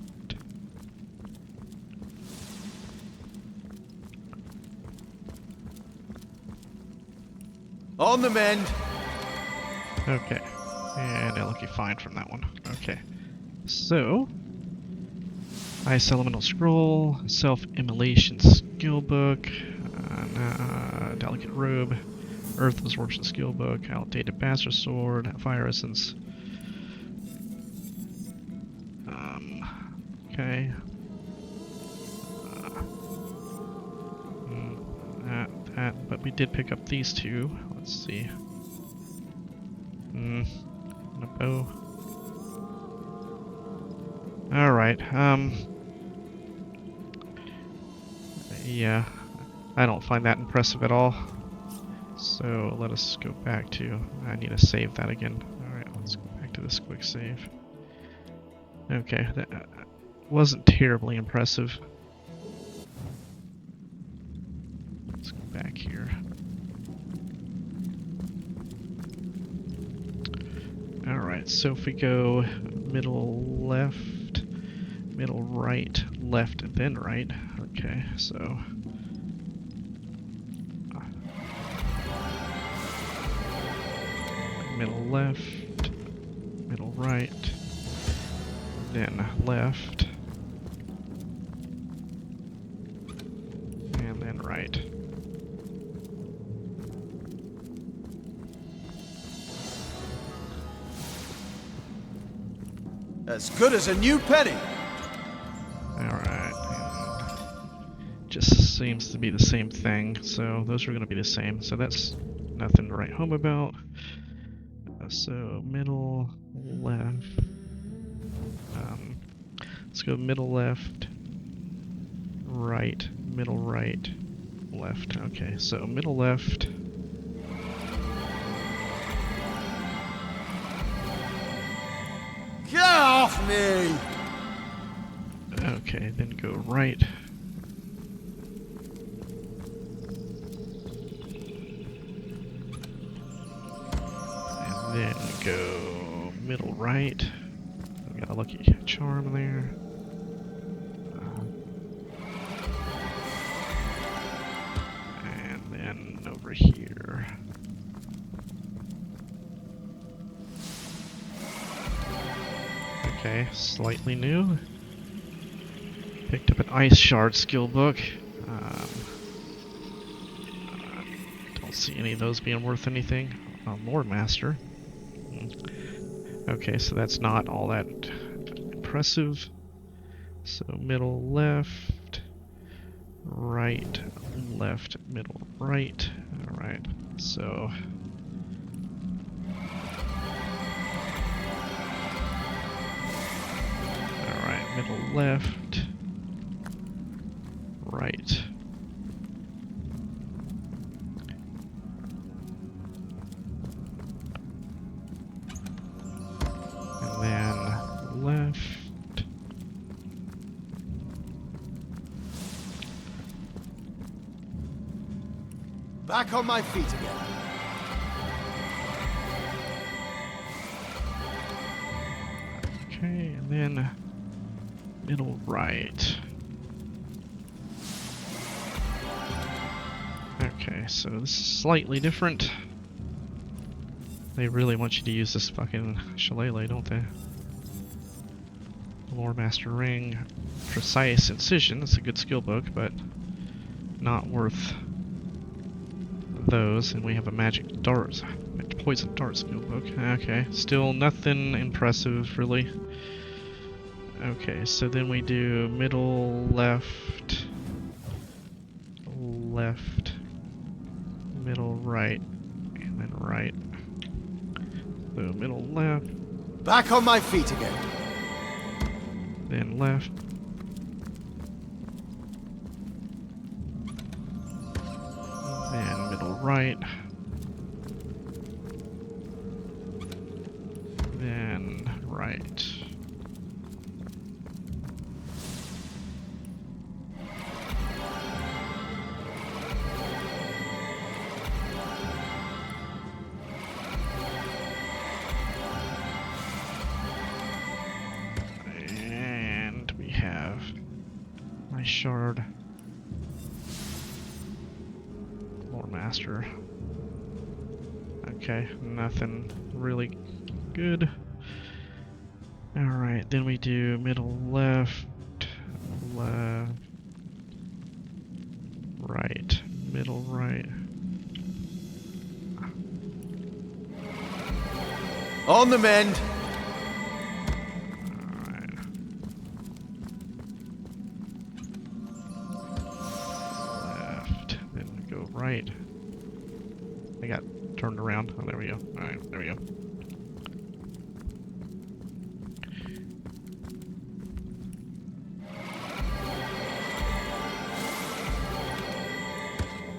On the mend. Okay. And they're looking fine from that one. Okay. So, Ice Elemental Scroll, Self-Immolation Skill Book, Delicate Robe, Earth Absorption Skill Book, Outdated Bastard Sword, Fire Essence. Okay. That, but we did pick up these two. Let's see. A bow. Alright, yeah, I don't find that impressive at all. So let us go back to, I need to save that again. Alright, let's go back to this quick save. Okay, that wasn't terribly impressive. Let's go back here. Alright, so if we go middle left, middle right, left, and then right. Okay, so middle left, middle right, then left, and then right. As good as a new penny. Alright. Just seems to be the same thing, so those are going to be the same. So that's nothing to write home about. So middle left. Let's go middle left, right, middle right, left. Okay, so middle left. Get off me! Okay, then go right. And then go middle right. We got a lucky charm there. And then over here. Okay, slightly new. Picked up an ice shard skill book. Don't see any of those being worth anything. Lord Master. Okay, so that's not all that impressive. So middle left, right, left, middle right. Alright, so alright, middle left, right. And then left. Back on my feet again. Okay, and then middle right. Okay, so this is slightly different. They really want you to use this fucking shillelagh, don't they? Lore Master Ring, Precise Incision. It's a good skill book, but not worth those. And we have a Magic Dart, Poison Dart skill book. Okay, still nothing impressive, really. Okay, so then we do middle, left, left, middle, right, and then right. So middle, left, Back on my feet again. then left. Then middle, right. Then right. And we have my shard. Lore Master. Okay, nothing really good. Alright, then we do middle left, left, right, middle right. On the mend. Alright. Left, then we go right. I got turned around. Oh, there we go. Alright, there we go.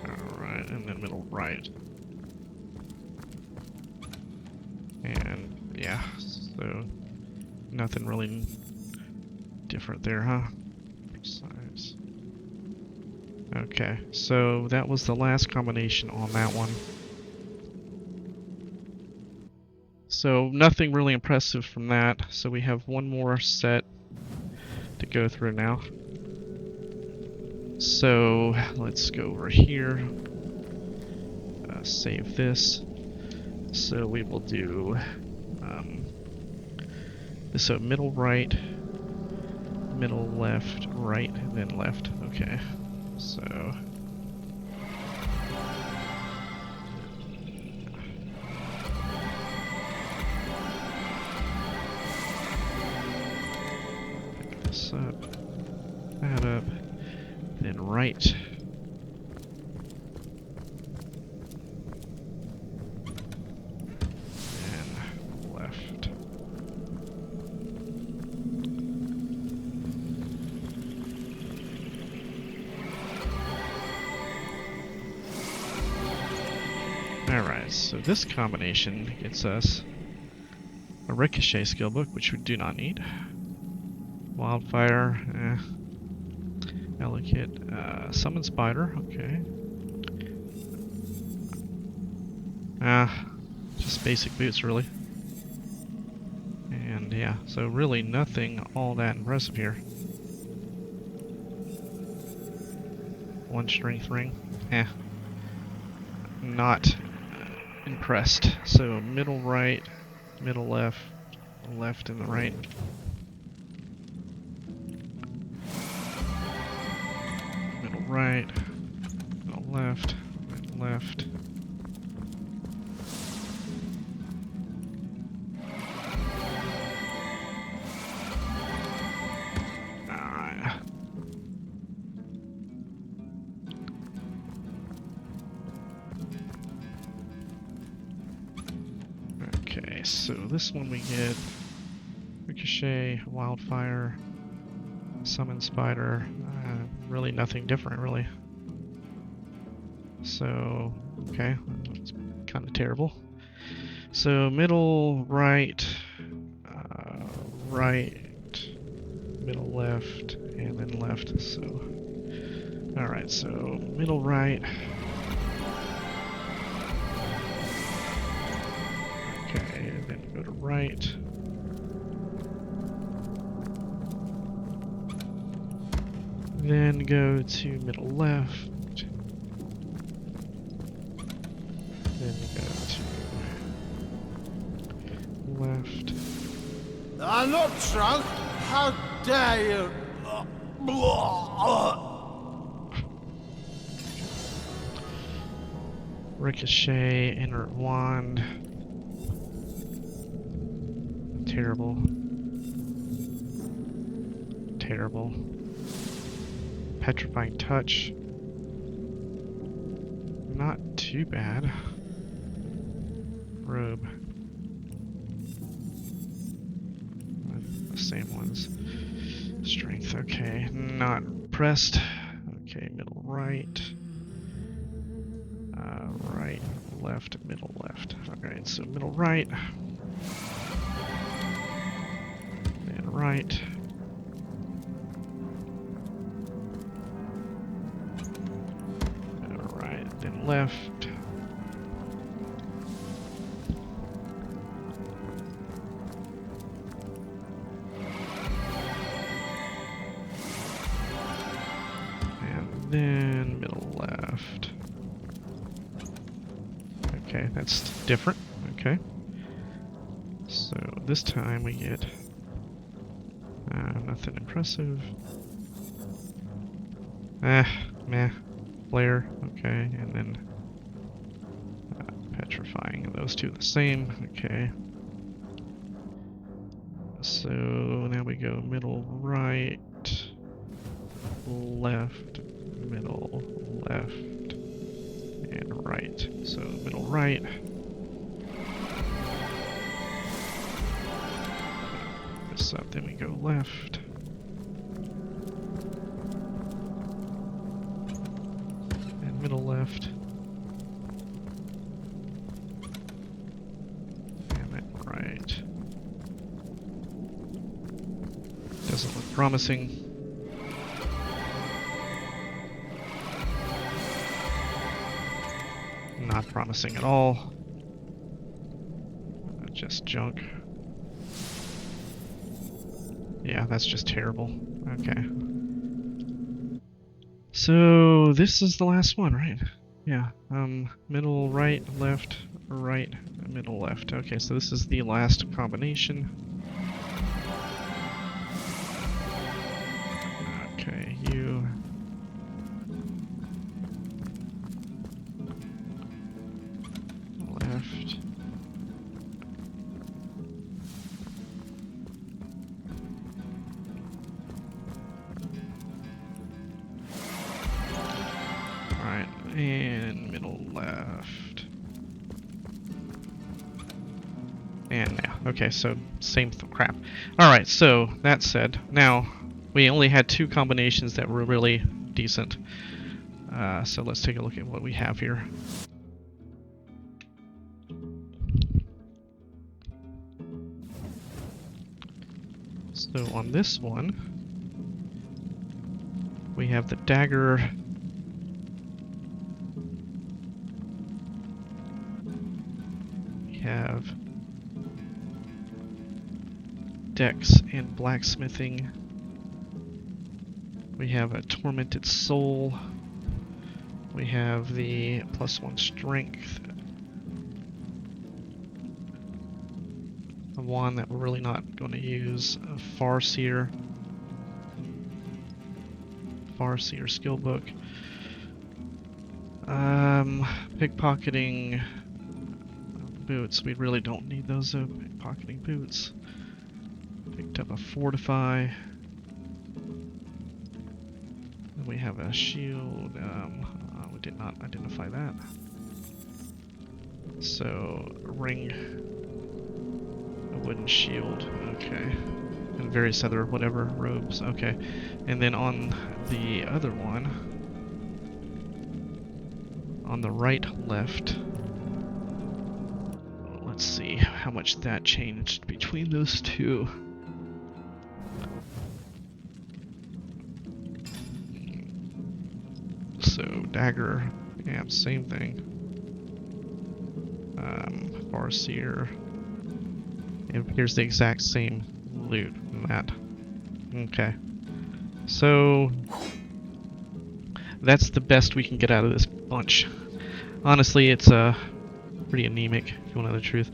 Alright, and then middle right. And yeah, so nothing really different there, huh? Precise. Okay, so that was the last combination on that one. So nothing really impressive from that. So we have one more set to go through now. So let's go over here. Save this. So we will do so middle right, middle left, right, and then left. Okay, so right. And left. Alright, so this combination gets us a Ricochet skill book, which we do not need. Wildfire, Delicate, Summon Spider, okay. Just basic boots, really. And yeah, so really nothing all that impressive here. One strength ring, not impressed. So middle right, middle left, left and the right. Middle right, middle left, middle left. Alright. Okay, so this one we get Ricochet, Wildfire, Summon Spider, really nothing different, really. So, okay, it's kind of terrible. So middle right, right, middle left, and then left. So, alright, so middle right. Okay, then go to right. Then go to middle left. Then go to left. I'm not drunk. How dare you? Ricochet, Inner Wand. Terrible. Terrible. Petrifying Touch. Not too bad. Robe. The same ones. Strength, okay. Not impressed. Okay, middle right. Right, left, middle left. Alright, so middle right. Then right. Alright, then left. And then middle left. Okay, that's different. Okay. So this time we get nothing impressive. Meh. Flare. Okay, and then petrifying. Those two the same. Okay. So now we go middle right, left, middle left, and right. So middle right. This up, then we go left. And middle left. And then right. Doesn't look promising. Not promising at all. Just junk. Yeah, that's just terrible. Okay. So this is the last one, right? Yeah. Middle right, left, right, middle left. Okay, so this is the last combination. Okay, you. Left. Alright, and middle left. And now. Okay, so same crap. Alright, so that said, now we only had 2 combinations that were really decent. So let's take a look at what we have here. So on this one, we have the dagger. We have dex and blacksmithing. We have a tormented soul. We have the +1 strength. A wand that we're really not going to use. A Farseer. Farseer skill book. Pickpocketing boots. We really don't need those pickpocketing boots. Picked up a Fortify. Then we have a shield. We did not identify that. So, a ring. A wooden shield. Okay. And various other whatever robes. Okay. And then on the other one, on the right left, let's see how much that changed between those two. So dagger, yeah, same thing. Farseer. And here's the exact same loot in that. Okay. So that's the best we can get out of this bunch. Honestly, it's pretty anemic, if you want to know the truth.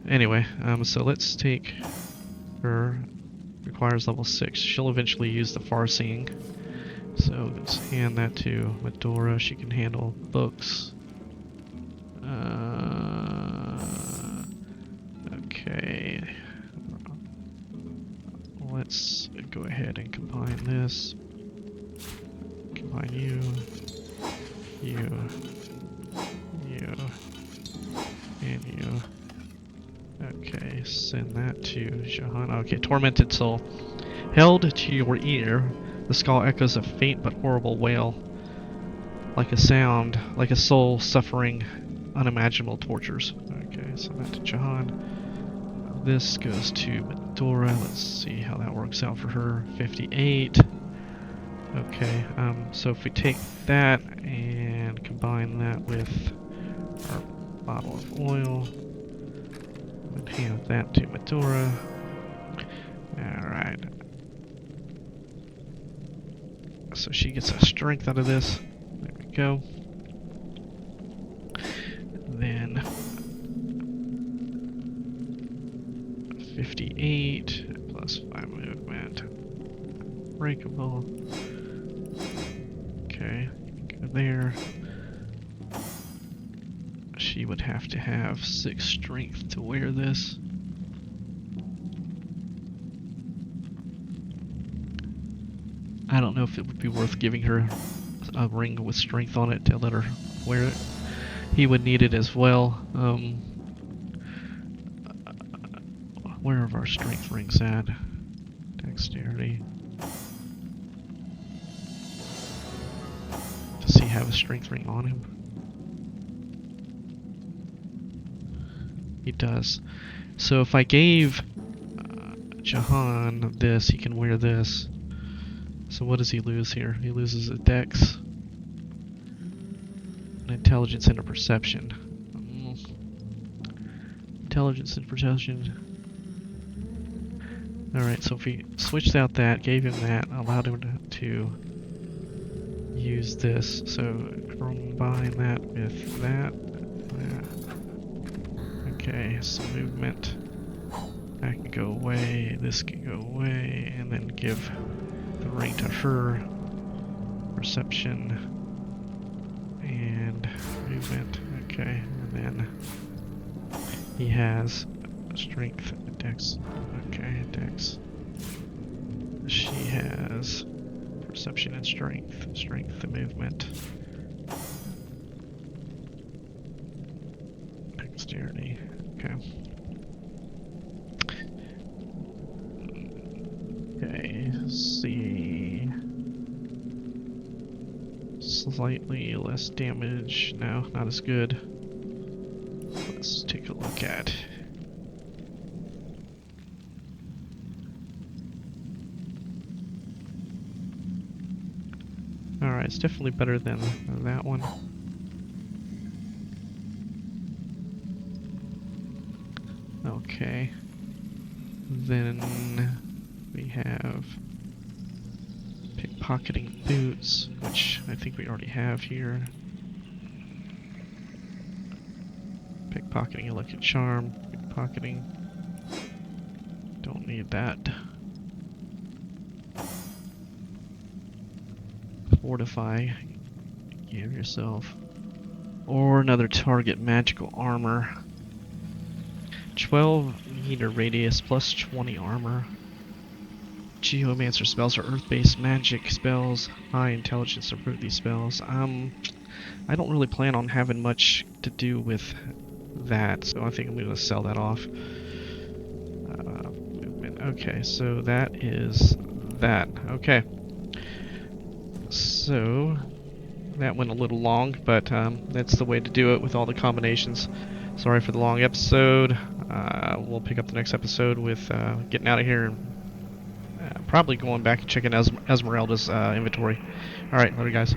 Anyway, so let's take her. Requires level 6. She'll eventually use the farseeing. So let's hand that to Medora. She can handle books. Okay. Let's go ahead and combine this. Combine you, and you. Okay, send that to Jahan. Okay, Tormented Soul. Held to your ear, the skull echoes a faint but horrible wail, like a sound, like a soul suffering unimaginable tortures. Okay, send that to Jahan. This goes to Medora. Let's see how that works out for her. 58. Okay, so if we take that and combine that with our bottle of oil, and hand that to Medora. Alright. So she gets a strength out of this. There we go. Then 58 plus 5 movement. Breakable. Okay, go there. She would have to have 6 strength to wear this. I don't know if it would be worth giving her a ring with strength on it to let her wear it. He would need it as well. Where are our strength rings at? Dexterity. Does he have a strength ring on him? He does. So if I gave Jahan this, he can wear this. So what does he lose here? He loses a dex, an intelligence, and a perception. Intelligence and perception. Alright, so if we switched out that, gave him that, allowed him to use this, so combine that with that. Okay, so movement. That can go away, this can go away, and then give the ring to her. Perception and movement. Okay, and then he has strength, dex. Okay, dex. She has perception and strength. Strength and movement. Dexterity. Okay. Okay, let's see. Slightly less damage. No, not as good. Let's take a look at. Alright, it's definitely better than that one. Okay. Then we have pickpocketing boots, which I think we already have here. Pickpocketing electric charm, pickpocketing. Don't need that. Fortify. Give yourself. Or another target magical armor. 12-meter radius plus 20 armor. Geomancer spells are earth-based magic spells. High intelligence to improve these spells. I don't really plan on having much to do with that, so I think I'm going to sell that off. Movement. Okay, so that is that. Okay. So that went a little long, but that's the way to do it with all the combinations. Sorry for the long episode. We'll pick up the next episode with getting out of here and probably going back and checking Esmeralda's inventory. Alright, later guys.